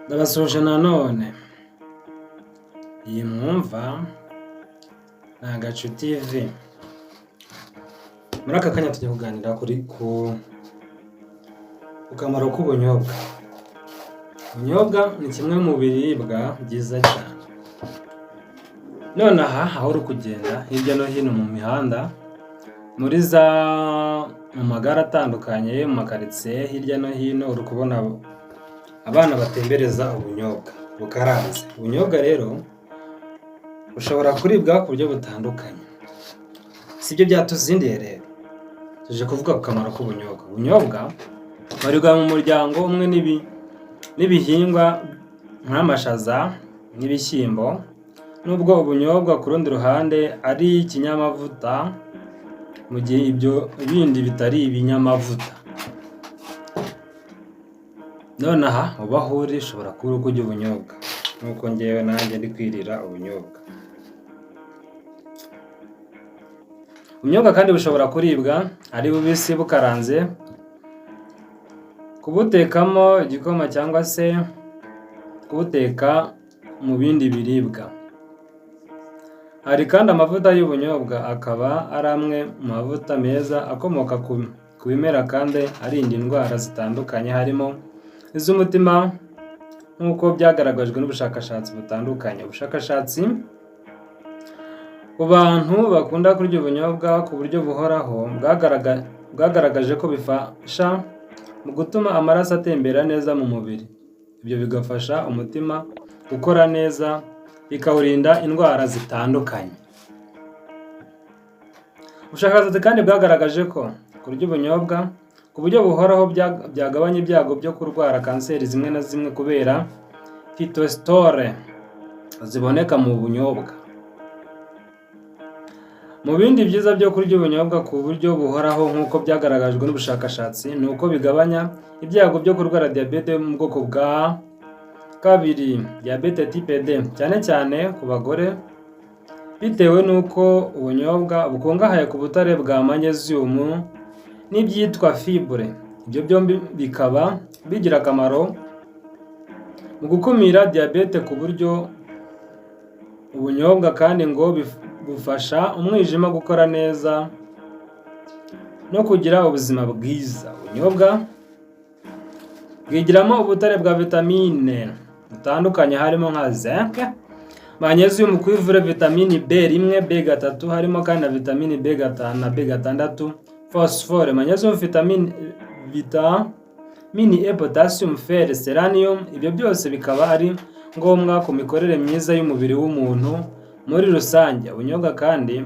Ndabasuje nanone. Iyi mwumva ni Agacu TV. Muri aka kanya tugiye kuganira ku kamaro k'ubunyobwa. Ubunyobwa ni kimwe mu biribwa byiza cyane. None aha aho uri kugenda hirya no hino mu mihanda, mu magare atandukanye, mu makaritsiye hirya no hino uri kubona abana batembereza ubunyobwa bukaranze. Ubunyobwa rero bushobora kuribwa ku buryo butandukanye. Si ibyo byatuzindiye rero, tuje kuvuga ku kamaro k'ubunyobwa. Ubunyobwa barirwa mu muryango umwe n'ibihingwa nk'amashaza n'ibishyimbo, nubwo ubunyobwa ku rundi ruhande ari ikinyamavuta, mu gihe ibyo bindi bitari ibinyamavuta. None aha uba aho uri ushobora kuba uri kurya ubunyobwa, nk'uko ngewe nanjye ndi kwirira ubunyobwa. Ubunyobwa kandi bushobora kuribwa ari bubisi, bukaranze, kubutekamo igikoma cyangwa se kubuteka mu bindi biribwa. Hari kandi amavuta y'ubunyobwa, akaba ari amwe mu mavuta meza akomoka ku bimera kandi arinda indwara zitandukanye, harimo iz'umutima, nk'uko byagaragajwe n'ubushakashatsi butandukanye. Ubushakashatsi ku bantu bakunda kurya ubunyobwa ku buryo buhoraho bwagaragaje ko bifasha mu gutuma amaraso atembera neza mu mubiri. Ibyo bigafasha umutima gukora neza, bikawurinda indwara zitandukanye. Ubushakashatsi kandi bwagaragaje ko kurya ubunyobwa ku buryo buhoraho byagabanya ibyago byo kurwara kanseri zimwe na zimwe, kubera phytoestrogen ziboneka mu bunyobwa. Mu bindi byiza byo kurya ubunyobwa ku buryo buhoraho, nk'uko byagaragajwe n'ubushakashatsi, ni uko bigabanya ibyago byo kurwara diyabete yo mu bwoko bwa kabiri, diyabete type D, cyane cyane ku bagore, bitewe n'uko ubunyobwa bukungahaye ku butare bwa magnesium n'ibyitwa fibre. Ibyo byombi bikaba bigira akamaro mu gukumira diyabete ku buryo ubunyobwa kandi ngo bufasha umwijima gukora neza no kugira ubuzima bwiza. Ubunyobwa bwigiramo ubutare bwa vitamine butandukanye, harimo nka zinc, magnesium, cuivre, vitamine B1, B3, harimo kandi na vitamine B5 na B6, phosphore, magnesium, vitamine E, potassium, fer, selenium. Ibyo byose bikaba ari ngombwa ku mikorere myiza y'umubiri w'umuntu muri rusange. Ubunyobwa kandi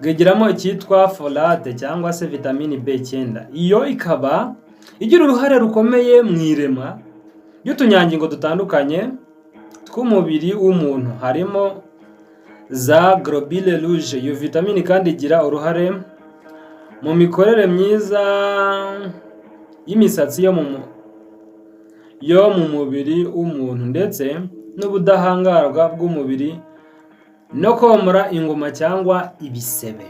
bwigiramo icyitwa folate cyangwa se vitamine B9. Iyo ikaba igira uruhare rukomeye mu irema ry'utunyangingo dutandukanye tw'umubiri w'umuntu, harimo za globule rouge. Iyo vitamine kandi igira uruhare mu mikorere myiza y'imisatsi yo mu mubiri w'umuntu, ndetse n'ubudahangarwa bw'umubiri no komora inguma cyangwa ibisebe.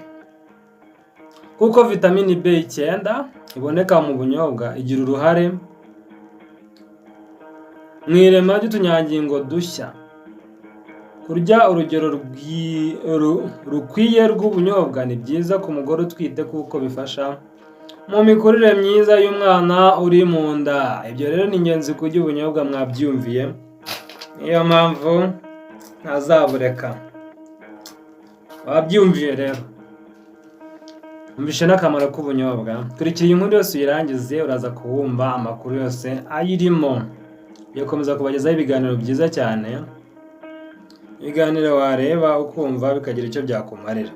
Kuko vitamine B9 iboneka mu bunyobwa, igira uruhare mu irema ry'utunyangingo dushya. Kurya urugero rukwiye rw'ubunyobwa ni byiza ku mugore utwite, kuko bifasha mu mikurire myiza y'umwana uri mu nda. Ibyo rero ni ingenzi kurya ubunyobwa, mwabyumviye. Niyo mpamvu ntazabureka. Wabyumviye rero, umvishe n'akamaro k'ubunyobwa. Kurikira iyi nkuru yose uyirangize, uraza kuwumva amakuru yose ayirimo. Yakomeza kubagezaho ibiganiro byiza cyane, ibiganiro wareba ukumva bikagira icyo byakumarira.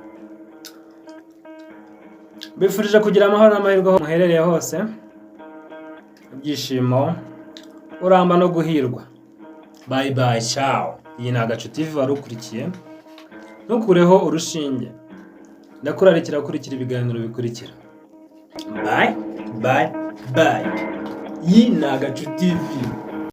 Bifurije kugira amahoro n'amahirwe aho muherereye hose, ibyishimo, uramba no guhirwa. Bye bye, ciao. Iyi ni Agacu TV wari ukurikiye. Ntukureho urushinge. Ndakurarikira gukurikira ibiganiro bikurikira. Bye bye bye. Iyi ni Agacu TV.